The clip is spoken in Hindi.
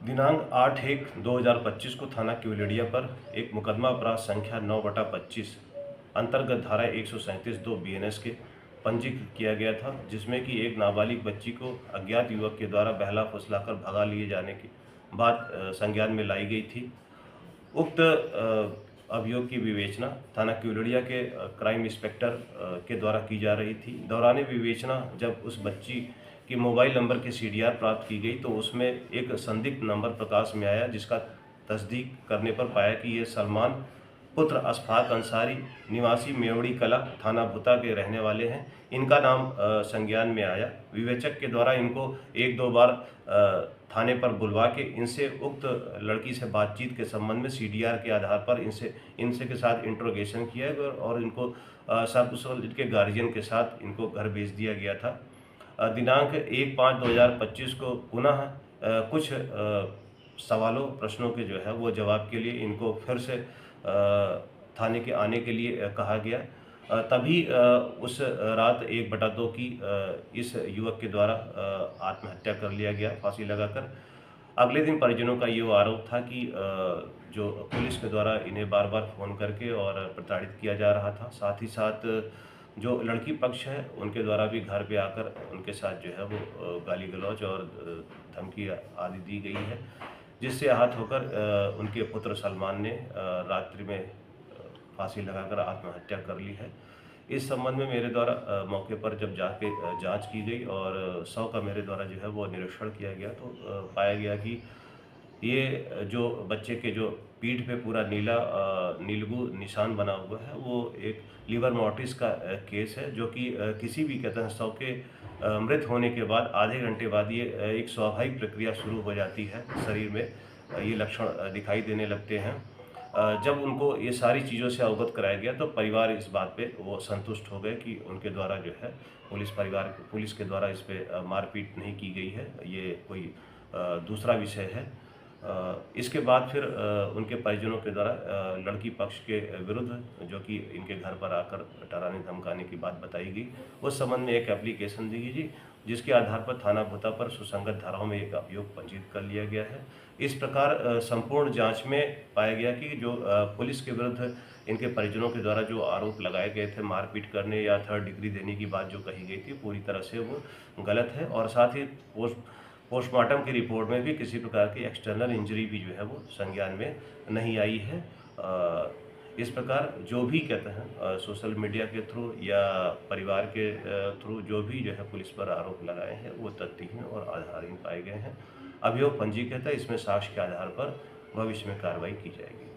दिनांक 8/1/2025 को थाना केवड़िया पर एक मुकदमा अपराध संख्या 9/25 अंतर्गत धारा 137(2) बीएनएस के पंजीकृत किया गया था, जिसमें कि एक नाबालिग बच्ची को अज्ञात युवक के द्वारा बहला फुसलाकर भगा लिए जाने के बाद संज्ञान में लाई गई थी। उक्त अभियोग की विवेचना थाना केवड़िया के क्राइम इंस्पेक्टर के द्वारा की जा रही थी। दौरान विवेचना जब उस बच्ची की मोबाइल नंबर की सीडीआर प्राप्त की गई तो उसमें एक संदिग्ध नंबर प्रकाश में आया, जिसका तस्दीक करने पर पाया कि ये सलमान पुत्र अशफाक अंसारी निवासी मेवड़ी कला थाना भुता के रहने वाले हैं। इनका नाम संज्ञान में आया। विवेचक के द्वारा इनको 1-2 बार थाने पर बुलवा के इनसे उक्त लड़की से बातचीत के संबंध में सीडीआर के आधार पर इनसे के साथ इंट्रोगेशन किया गया और इनको सकुशल इनके गार्जियन के साथ इनको घर भेज दिया गया था। दिनांक 1/5/2025 को पुनः कुछ सवालों प्रश्नों के जो है वो जवाब के लिए इनको फिर से थाने के आने के लिए कहा गया। तभी उस रात 1/2 की इस युवक के द्वारा आत्महत्या कर लिया गया फांसी लगाकर। अगले दिन परिजनों का ये आरोप था कि जो पुलिस के द्वारा इन्हें बार-बार फ़ोन करके और प्रताड़ित किया जा रहा था। साथ ही साथ जो लड़की पक्ष है उनके द्वारा भी घर पे आकर उनके साथ जो है वो गाली-गलौज और धमकी आदि दी गई है, जिससे आहत होकर उनके पुत्र सलमान ने रात्रि में फांसी लगाकर आत्महत्या कर ली है। इस संबंध में मेरे द्वारा मौके पर जब जाके जांच की गई और शव का मेरे द्वारा जो है वो निरीक्षण किया गया तो पाया गया कि ये जो बच्चे के जो पीठ पे पूरा नीलगू निशान बना हुआ है वो एक लीवर मोर्टिस का केस है, जो कि किसी भी कहते हैं शव के मृत होने के बाद आधे घंटे बाद ये एक स्वाभाविक प्रक्रिया शुरू हो जाती है शरीर में। ये लक्षण दिखाई देने लगते हैं। जब उनको ये सारी चीज़ों से अवगत कराया गया तो परिवार इस बात पे वो संतुष्ट हो गए कि उनके द्वारा जो है पुलिस के द्वारा इस पे मारपीट नहीं की गई है, ये कोई दूसरा विषय है। इसके बाद फिर उनके परिजनों के द्वारा लड़की पक्ष के विरुद्ध जो कि इनके घर पर आकर डराने धमकाने की बात बताई गई, उस संबंध में एक एप्लीकेशन दी गई, जिसके आधार पर थाना भुता पर सुसंगत धाराओं में एक अभियोग पंजीकृत कर लिया गया है। इस प्रकार संपूर्ण जांच में पाया गया कि जो पुलिस के विरुद्ध इनके परिजनों के द्वारा जो आरोप लगाए गए थे मारपीट करने या थर्ड डिग्री देने की बात जो कही गई थी पूरी तरह से वो गलत है और साथ ही पोस्टमार्टम की रिपोर्ट में भी किसी प्रकार की एक्सटर्नल इंजरी भी जो है वो संज्ञान में नहीं आई है। इस प्रकार जो भी कहते हैं सोशल मीडिया के थ्रू या परिवार के थ्रू जो भी जो है पुलिस पर आरोप लगाए हैं वो तथ्यहीन और आधारहीन पाए गए हैं। अभियोग पंजीकृत है, इसमें साक्ष्य के आधार पर भविष्य में कार्रवाई की जाएगी।